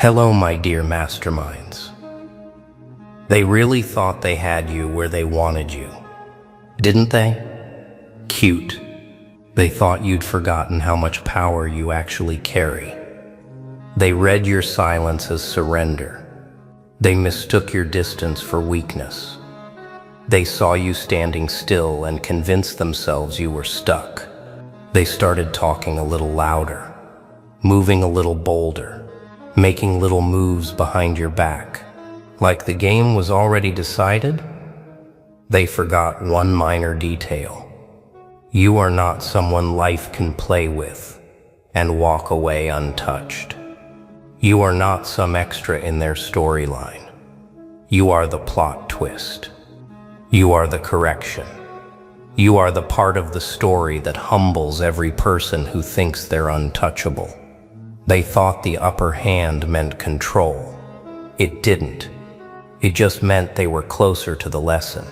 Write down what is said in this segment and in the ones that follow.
Hello, my dear masterminds. They really thought they had you where they wanted you, didn't they? Cute. They thought you'd forgotten how much power you actually carry. They read your silence as surrender. They mistook your distance for weakness. They saw you standing still and convinced themselves you were stuck. They started talking a little louder, moving a little bolder, making little moves behind your back. Like the game was already decided, they forgot one minor detail. You are not someone life can play with and walk away untouched. You are not some extra in their storyline. You are the plot twist. You are the correction. You are the part of the story that humbles every person who thinks they're untouchable. They thought the upper hand meant control. It didn't. It just meant they were closer to the lesson,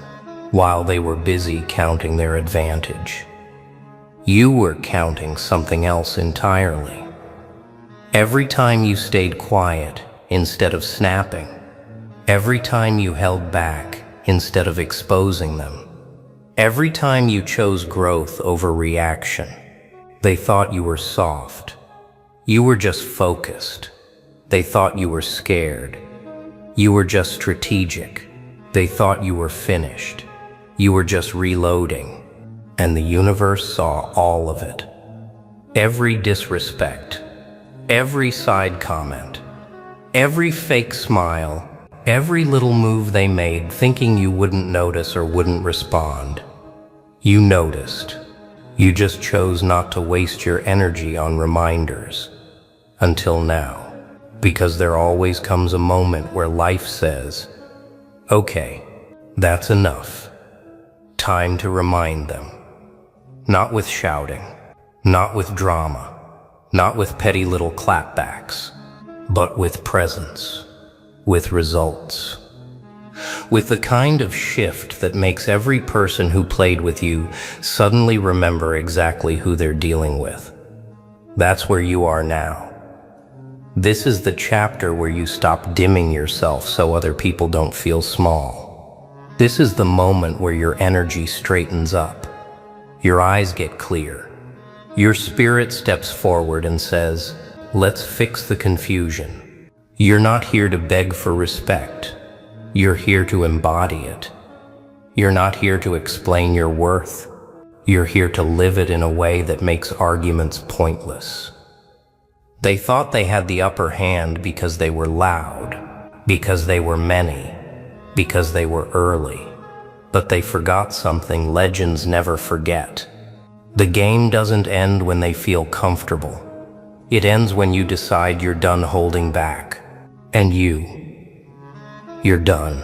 while they were busy counting their advantage. You were counting something else entirely. Every time you stayed quiet instead of snapping, every time you held back instead of exposing them, every time you chose growth over reaction, they thought you were soft. You were just focused. They thought you were scared. You were just strategic. They thought you were finished. You were just reloading. And the universe saw all of it. Every disrespect, every side comment, every fake smile, every little move they made thinking you wouldn't notice or wouldn't respond. You noticed. You just chose not to waste your energy on reminders. Until now, because there always comes a moment where life says, okay, that's enough. Time to remind them. Not with shouting, not with drama, not with petty little clapbacks, but with presence, with results. With the kind of shift that makes every person who played with you suddenly remember exactly who they're dealing with. That's where you are now. This is the chapter where you stop dimming yourself so other people don't feel small. This is the moment where your energy straightens up. Your eyes get clear. Your spirit steps forward and says, let's fix the confusion. You're not here to beg for respect. You're here to embody it. You're not here to explain your worth. You're here to live it in a way that makes arguments pointless. They thought they had the upper hand because they were loud, because they were many, because they were early. But they forgot something legends never forget. The game doesn't end when they feel comfortable. It ends when you decide you're done holding back. And you're done.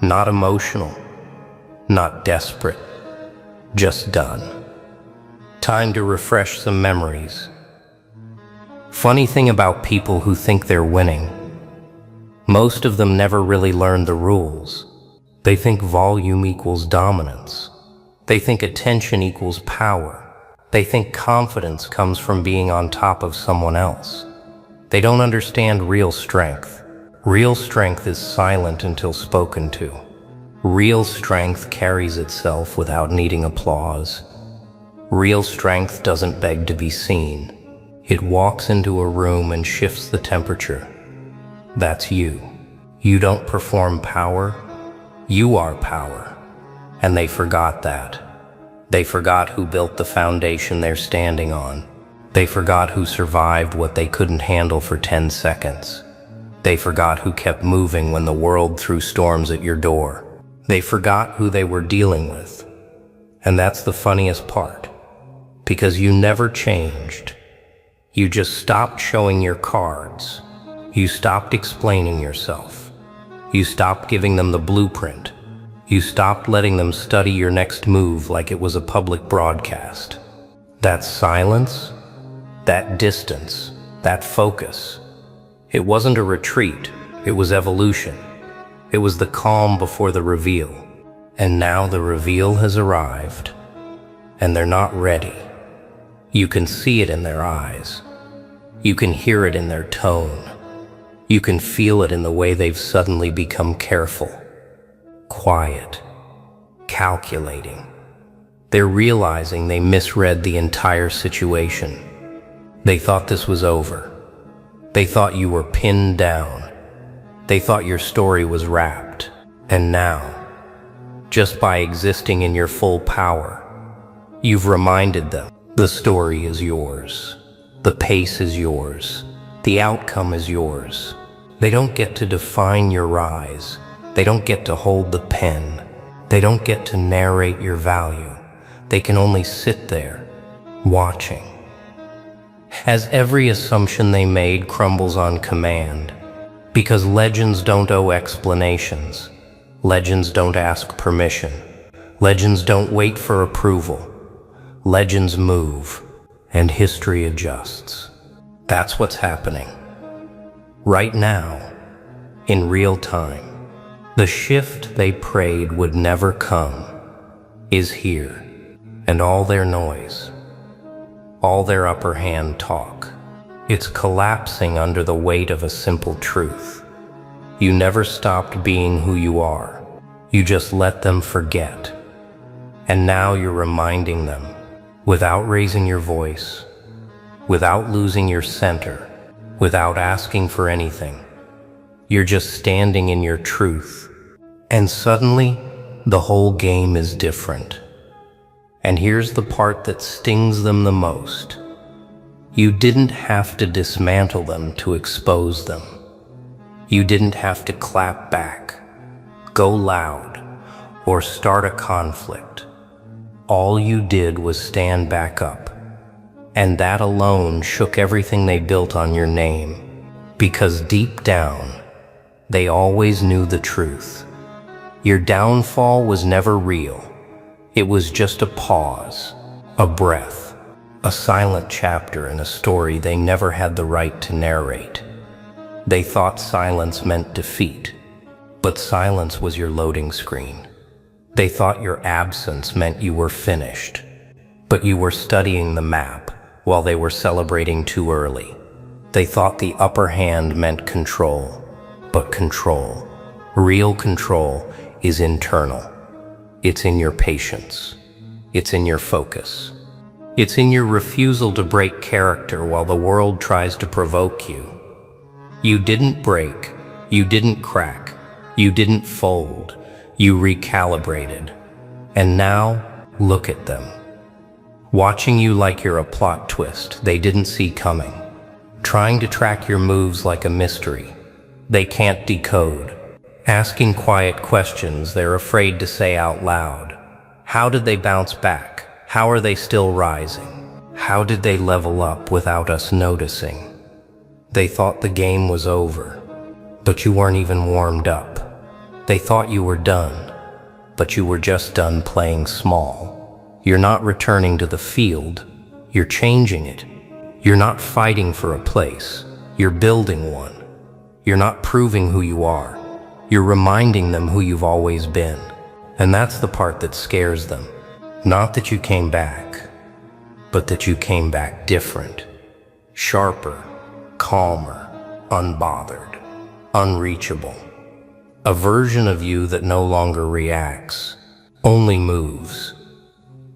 Not emotional, not desperate, just done. Time to refresh some memories. Funny thing about people who think they're winning, most of them never really learned the rules. They think volume equals dominance. They think attention equals power. They think confidence comes from being on top of someone else. They don't understand real strength. Real strength is silent until spoken to. Real strength carries itself without needing applause. Real strength doesn't beg to be seen. It walks into a room and shifts the temperature. That's you. You don't perform power. You are power. And they forgot that. They forgot who built the foundation they're standing on. They forgot who survived what they couldn't handle for 10 seconds. They forgot who kept moving when the world threw storms at your door. They forgot who they were dealing with. And that's the funniest part. Because you never changed. You just stopped showing your cards. You stopped explaining yourself. You stopped giving them the blueprint. You stopped letting them study your next move like it was a public broadcast. That silence, that distance, that focus, it wasn't a retreat, it was evolution. It was the calm before the reveal. And now the reveal has arrived. And they're not ready. You can see it in their eyes. You can hear it in their tone. You can feel it in the way they've suddenly become careful, quiet, calculating. They're realizing they misread the entire situation. They thought this was over. They thought you were pinned down. They thought your story was wrapped. And now, just by existing in your full power, you've reminded them the story is yours. The pace is yours. The outcome is yours. They don't get to define your rise. They don't get to hold the pen. They don't get to narrate your value. They can only sit there, watching. As every assumption they made crumbles on command, because legends don't owe explanations. Legends don't ask permission. Legends don't wait for approval. Legends move, and history adjusts. That's what's happening. Right now, in real time, the shift they prayed would never come is here, and all their noise, all their upper hand talk, it's collapsing under the weight of a simple truth. You never stopped being who you are. You just let them forget. And now you're reminding them, without raising your voice, without losing your center, without asking for anything. You're just standing in your truth. And suddenly, the whole game is different. And here's the part that stings them the most. You didn't have to dismantle them to expose them. You didn't have to clap back, go loud, or start a conflict. All you did was stand back up. And that alone shook everything they built on your name. Because deep down, they always knew the truth. Your downfall was never real. It was just a pause, a breath, a silent chapter in a story they never had the right to narrate. They thought silence meant defeat, but silence was your loading screen. They thought your absence meant you were finished, but you were studying the map while they were celebrating too early. They thought the upper hand meant control, but control, real control, is internal. It's in your patience. It's in your focus. It's in your refusal to break character while the world tries to provoke you. You didn't break. You didn't crack. You didn't fold. You recalibrated. And now, look at them. Watching you like you're a plot twist they didn't see coming. Trying to track your moves like a mystery they can't decode. Asking quiet questions they're afraid to say out loud. How did they bounce back? How are they still rising? How did they level up without us noticing? They thought the game was over, but you weren't even warmed up. They thought you were done, but you were just done playing small. You're not returning to the field, you're changing it. You're not fighting for a place, you're building one. You're not proving who you are. You're reminding them who you've always been. And that's the part that scares them. Not that you came back, but that you came back different, sharper, calmer, unbothered, unreachable. A version of you that no longer reacts, only moves.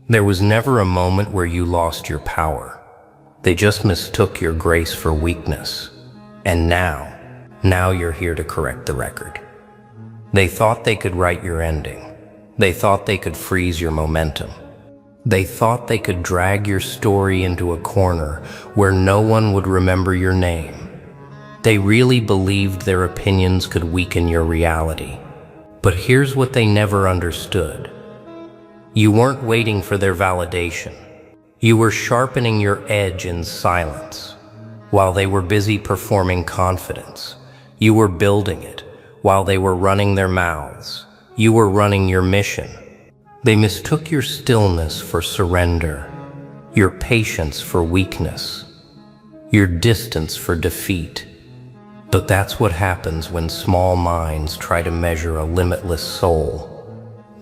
There was never a moment where you lost your power. They just mistook your grace for weakness. And now you're here to correct the record. They thought they could write your ending. They thought they could freeze your momentum. They thought they could drag your story into a corner where no one would remember your name. They really believed their opinions could weaken your reality. But here's what they never understood. You weren't waiting for their validation. You were sharpening your edge in silence. While they were busy performing confidence, you were building it. While they were running their mouths, you were running your mission. They mistook your stillness for surrender, your patience for weakness, your distance for defeat. But that's what happens when small minds try to measure a limitless soul.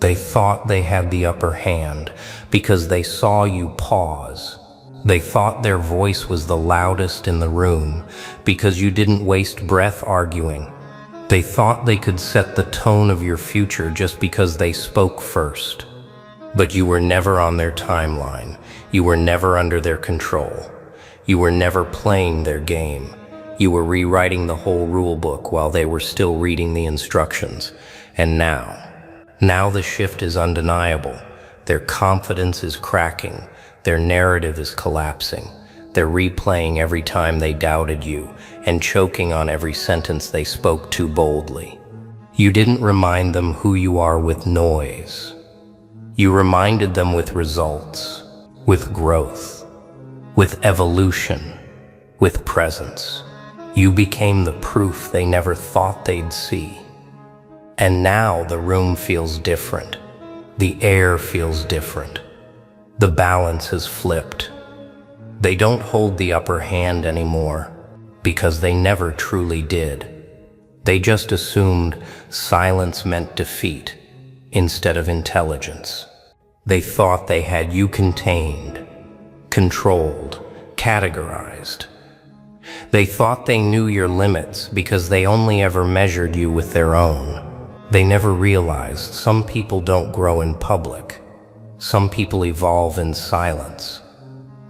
They thought they had the upper hand because they saw you pause, They thought their voice was the loudest in the room because you didn't waste breath arguing. They thought they could set the tone of your future just because they spoke first. But you were never on their timeline. You were never under their control. You were never playing their game. You were rewriting the whole rule book while they were still reading the instructions. And now the shift is undeniable. Their confidence is cracking. Their narrative is collapsing. They're replaying every time they doubted you and choking on every sentence they spoke too boldly. You didn't remind them who you are with noise. You reminded them with results, with growth, with evolution, with presence. You became the proof they never thought they'd see. And now the room feels different. The air feels different. The balance has flipped. They don't hold the upper hand anymore because they never truly did. They just assumed silence meant defeat instead of intelligence. They thought they had you contained, controlled, categorized. They thought they knew your limits because they only ever measured you with their own. They never realized some people don't grow in public. Some people evolve in silence.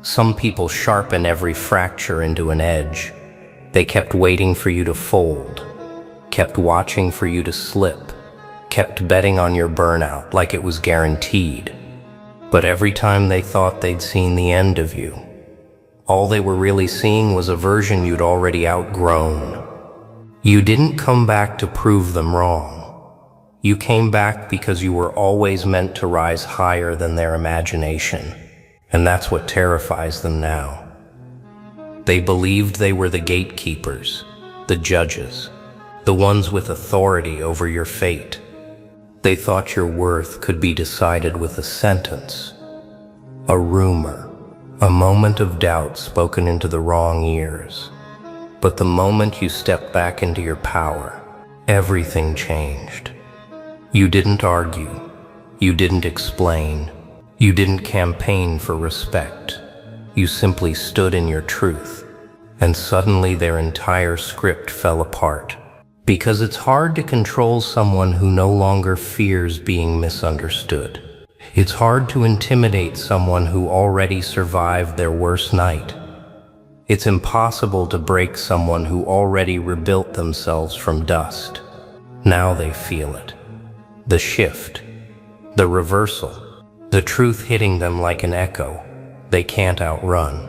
Some people sharpen every fracture into an edge. They kept waiting for you to fold, kept watching for you to slip, kept betting on your burnout like it was guaranteed. But every time they thought they'd seen the end of you, all they were really seeing was a version you'd already outgrown. You didn't come back to prove them wrong. You came back because you were always meant to rise higher than their imagination. And that's what terrifies them now. They believed they were the gatekeepers, the judges, the ones with authority over your fate. They thought your worth could be decided with a sentence, a rumor, a moment of doubt spoken into the wrong ears. But the moment you stepped back into your power, everything changed. You didn't argue. You didn't explain. You didn't campaign for respect. You simply stood in your truth. And suddenly their entire script fell apart. Because it's hard to control someone who no longer fears being misunderstood. It's hard to intimidate someone who already survived their worst night. It's impossible to break someone who already rebuilt themselves from dust. Now they feel it. The shift, the reversal, the truth hitting them like an echo they can't outrun.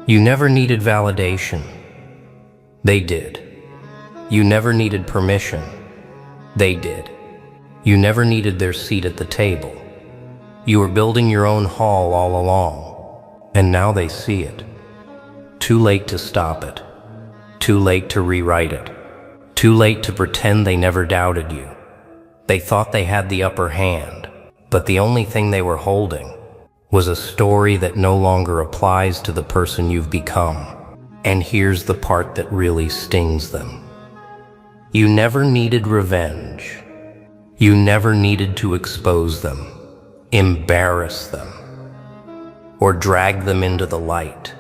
You never needed validation. They did. You never needed permission. They did. You never needed their seat at the table. You were building your own hall all along, and now they see it. Too late to stop it. Too late to rewrite it. Too late to pretend they never doubted you. They thought they had the upper hand, but the only thing they were holding was a story that no longer applies to the person you've become. And here's the part that really stings them. You never needed revenge. You never needed to expose them, embarrass them, or drag them into the light.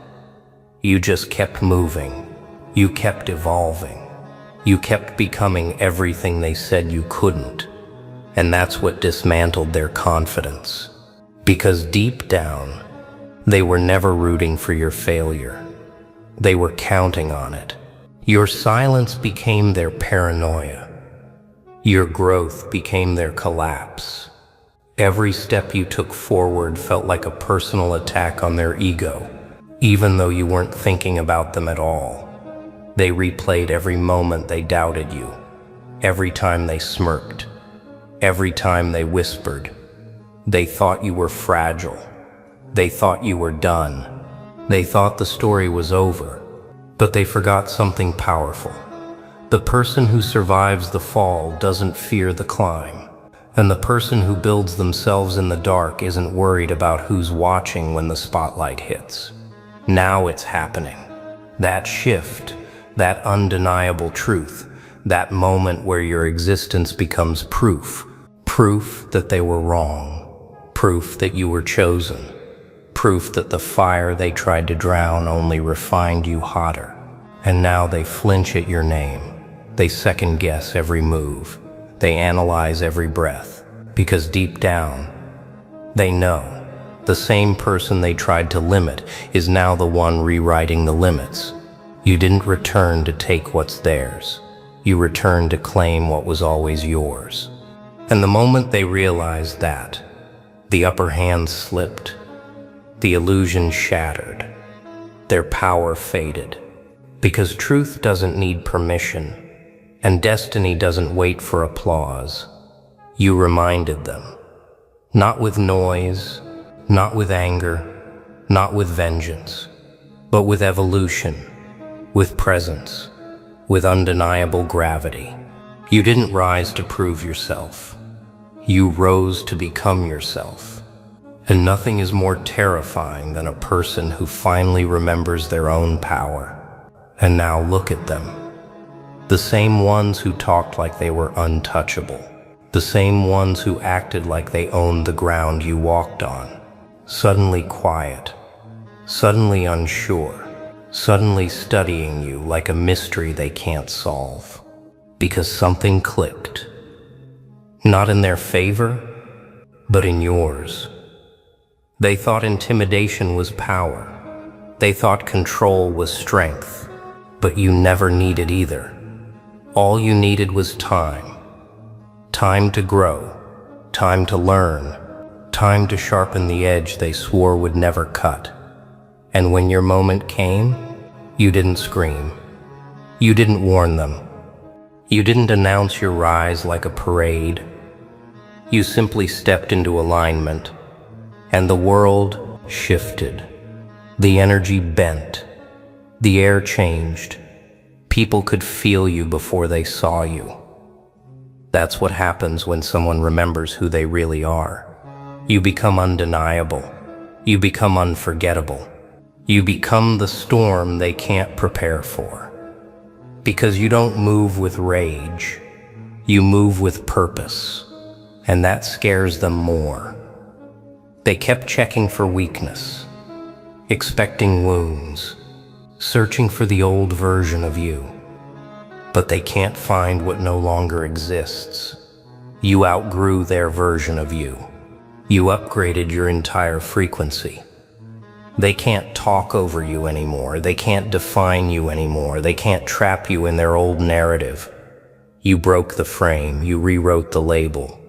You just kept moving. You kept evolving. You kept becoming everything they said you couldn't. And that's what dismantled their confidence. Because deep down, they were never rooting for your failure. They were counting on it. Your silence became their paranoia. Your growth became their collapse. Every step you took forward felt like a personal attack on their ego, even though you weren't thinking about them at all. They replayed every moment they doubted you, every time they smirked, every time they whispered. They thought you were fragile. They thought you were done. They thought the story was over. But they forgot something powerful. The person who survives the fall doesn't fear the climb. And the person who builds themselves in the dark isn't worried about who's watching when the spotlight hits. Now it's happening. That shift, that undeniable truth, that moment where your existence becomes proof that they were wrong, proof that you were chosen, proof that the fire they tried to drown only refined you hotter. And now they flinch at your name. They second guess every move. They analyze every breath. Because deep down, they know the same person they tried to limit is now the one rewriting the limits. You didn't return to take what's theirs. You returned to claim what was always yours. And the moment they realized that, the upper hand slipped, the illusion shattered, their power faded. Because truth doesn't need permission, and destiny doesn't wait for applause. You reminded them, not with noise, not with anger, not with vengeance, but with evolution, with presence, with undeniable gravity. You didn't rise to prove yourself. You rose to become yourself. And nothing is more terrifying than a person who finally remembers their own power. And now look at them. The same ones who talked like they were untouchable. The same ones who acted like they owned the ground you walked on. Suddenly quiet. Suddenly unsure. Suddenly studying you like a mystery they can't solve. Because something clicked. Not in their favor, but in yours. They thought intimidation was power. They thought control was strength. But you never needed either. All you needed was time. Time to grow. Time to learn. Time to sharpen the edge they swore would never cut. And when your moment came, you didn't scream. You didn't warn them. You didn't announce your rise like a parade. You simply stepped into alignment, and the world shifted. The energy bent. The air changed. People could feel you before they saw you. That's what happens when someone remembers who they really are. You become undeniable. You become unforgettable. You become the storm they can't prepare for. Because you don't move with rage. You move with purpose. And that scares them more. They kept checking for weakness, expecting wounds, searching for the old version of you. But they can't find what no longer exists. You outgrew their version of you. You upgraded your entire frequency. They can't talk over you anymore. They can't define you anymore. They can't trap you in their old narrative. You broke the frame. You rewrote the label.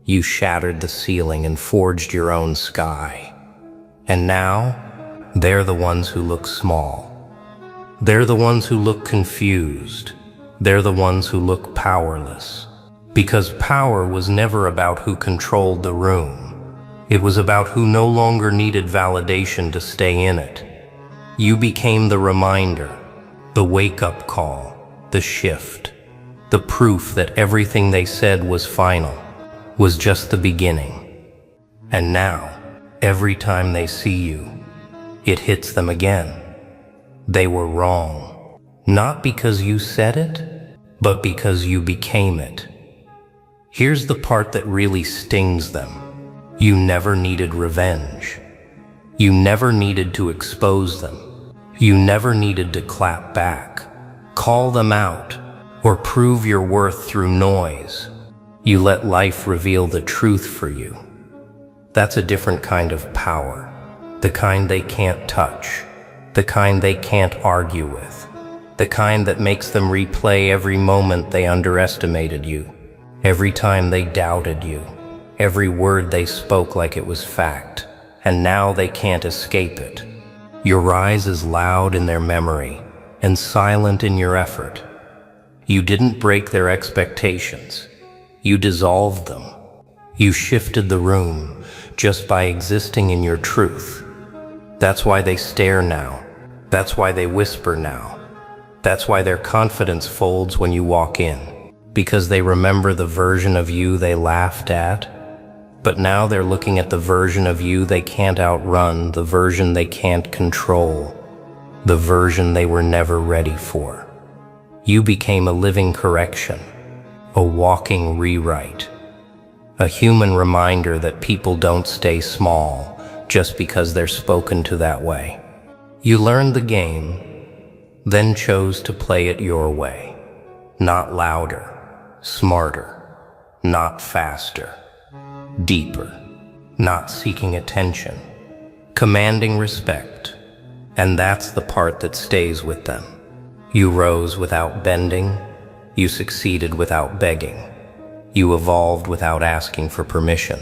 You shattered the ceiling and forged your own sky. And now, they're the ones who look small. They're the ones who look confused. They're the ones who look powerless. Because power was never about who controlled the room. It was about who no longer needed validation to stay in it. You became the reminder, the wake-up call, the shift, the proof that everything they said was final, was just the beginning. And now, every time they see you, it hits them again. They were wrong. Not because you said it, but because you became it. Here's the part that really stings them. You never needed revenge. You never needed to expose them. You never needed to clap back, call them out, or prove your worth through noise. You let life reveal the truth for you. That's a different kind of power. The kind they can't touch. The kind they can't argue with. The kind that makes them replay every moment they underestimated you. Every time they doubted you. Every word they spoke like it was fact. And now they can't escape it. Your rise is loud in their memory and silent in your effort. You didn't break their expectations. You dissolved them. You shifted the room just by existing in your truth. That's why they stare now. That's why they whisper now. That's why their confidence folds when you walk in. Because they remember the version of you they laughed at. But now they're looking at the version of you they can't outrun, the version they can't control, the version they were never ready for. You became a living correction, a walking rewrite, a human reminder that people don't stay small, just because they're spoken to that way. You learned the game, then chose to play it your way. Not louder, smarter, not faster, deeper, not seeking attention, commanding respect. And that's the part that stays with them. You rose without bending, you succeeded without begging, you evolved without asking for permission.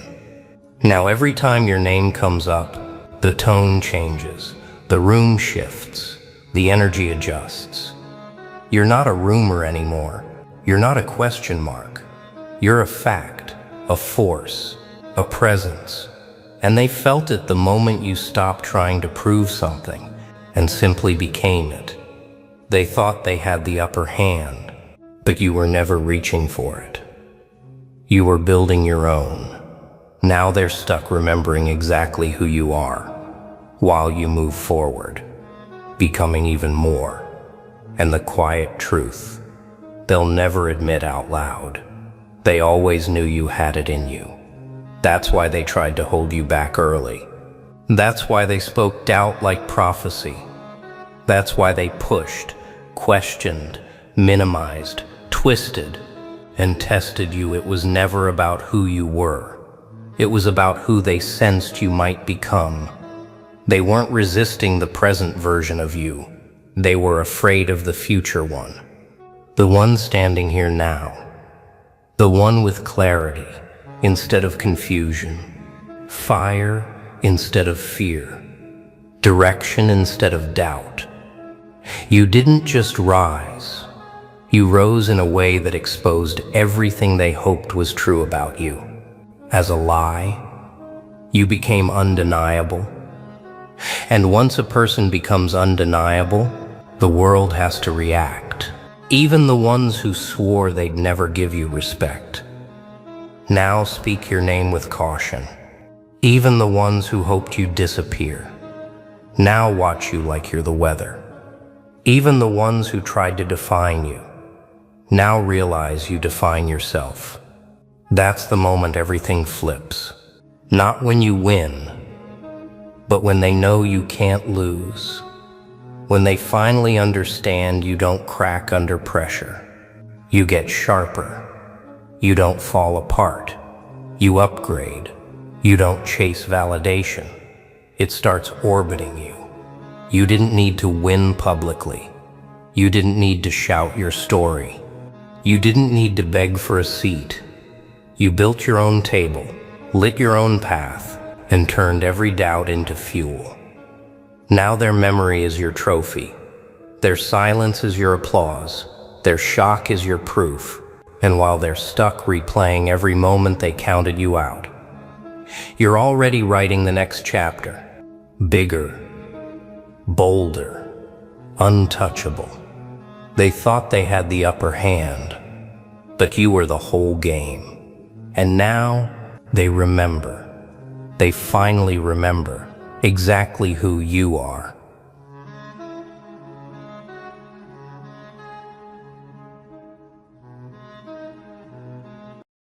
Now every time your name comes up, the tone changes, the room shifts, the energy adjusts. You're not a rumor anymore, you're not a question mark. You're a fact, a force, a presence. And they felt it the moment you stopped trying to prove something and simply became it. They thought they had the upper hand, but you were never reaching for it. You were building your own. Now they're stuck remembering exactly who you are, while you move forward, becoming even more. And the quiet truth, they'll never admit out loud. They always knew you had it in you. That's why they tried to hold you back early. That's why they spoke doubt like prophecy. That's why they pushed, questioned, minimized, twisted, and tested you. It was never about who you were. It was about who they sensed you might become. They weren't resisting the present version of you. They were afraid of the future one. The one standing here now. The one with clarity instead of confusion. Fire instead of fear. Direction instead of doubt. You didn't just rise. You rose in a way that exposed everything they hoped was true about you. As a lie, you became undeniable. And once a person becomes undeniable, the world has to react. Even the ones who swore they'd never give you respect now speak your name with caution. Even the ones who hoped you'd disappear now watch you like you're the weather. Even the ones who tried to define you now realize you define yourself. That's the moment everything flips. Not when you win, but when they know you can't lose. When they finally understand you don't crack under pressure. You get sharper. You don't fall apart. You upgrade. You don't chase validation. It starts orbiting you. You didn't need to win publicly. You didn't need to shout your story. You didn't need to beg for a seat. You built your own table, lit your own path, and turned every doubt into fuel. Now their memory is your trophy. Their silence is your applause. Their shock is your proof. And while they're stuck replaying every moment they counted you out, you're already writing the next chapter. Bigger, bolder, untouchable. They thought they had the upper hand, but you were the whole game. And now they remember. They finally remember exactly who you are.